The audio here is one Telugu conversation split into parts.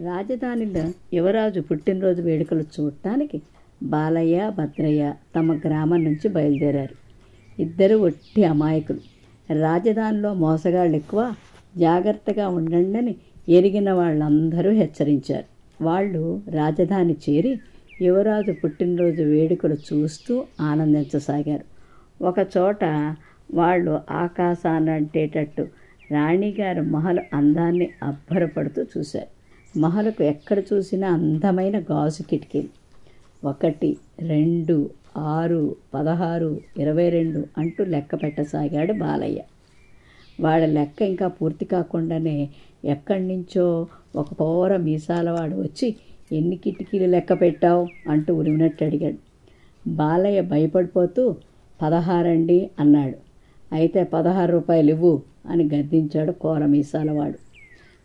రాజధానిలో యువరాజు పుట్టినరోజు వేడుకలు చూడటానికి బాలయ్య భద్రయ్య తమ గ్రామం నుంచి బయలుదేరారు. ఇద్దరు ఒట్టి అమాయకులు. రాజధానిలో మోసగాళ్ళు ఎక్కువ, జాగ్రత్తగా ఉండండి ఎరిగిన వాళ్ళందరూ హెచ్చరించారు. వాళ్ళు రాజధాని చేరి యువరాజు పుట్టినరోజు వేడుకలు చూస్తూ ఆనందించసాగారు. ఒకచోట వాళ్ళు ఆకాశానంటేటట్టు రాణిగారి మహల్ అందాన్ని అబ్బరపడుతూ చూశారు. మహలకు ఎక్కడ చూసినా అందమైన గాజు కిటికీలు. 1, 2, 6, 16, 22 అంటూ లెక్క పెట్టసాగాడు బాలయ్య. వాడి లెక్క ఇంకా పూర్తి కాకుండానే ఎక్కడి నుంచో ఒక పౌర మీసాలవాడు వచ్చి, ఎన్ని కిటికీలు లెక్క పెట్టావు అంటూ ఉరిమినట్టు అడిగాడు. బాలయ్య భయపడిపోతూ 16 అండి అన్నాడు. అయితే 16 రూపాయలు ఇవ్వు అని గద్దించాడు కోర మీసాలవాడు.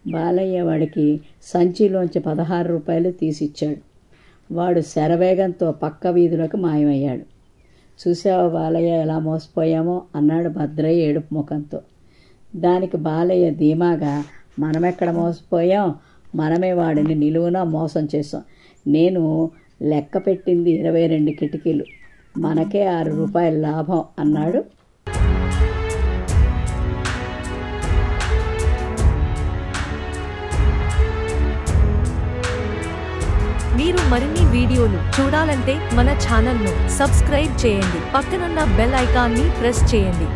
బాలయ్య వాడికి సంచిలోంచి 16 రూపాయలు తీసిచ్చాడు. వాడు శరవేగంతో పక్క వీధిలోకి మాయమయ్యాడు. చూసావా బాలయ్య ఎలా మోసపోయామో అన్నాడు భద్రయ్య ఏడుపు ముఖంతో. దానికి బాలయ్య ధీమాగా, మనమెక్కడ మోసపోయాం, మనమే వాడిని నిలువునా మోసం చేసాం. నేను లెక్క పెట్టింది 22 కిటికీలు, మనకే 6 రూపాయల లాభం అన్నాడు. మీరు మరిన్ని వీడియోలు చూడాలంటే మన ఛానల్ను సబ్స్క్రైబ్ చేయండి. పక్కనున్న బెల్ ఐకాన్ని ప్రెస్ చేయండి.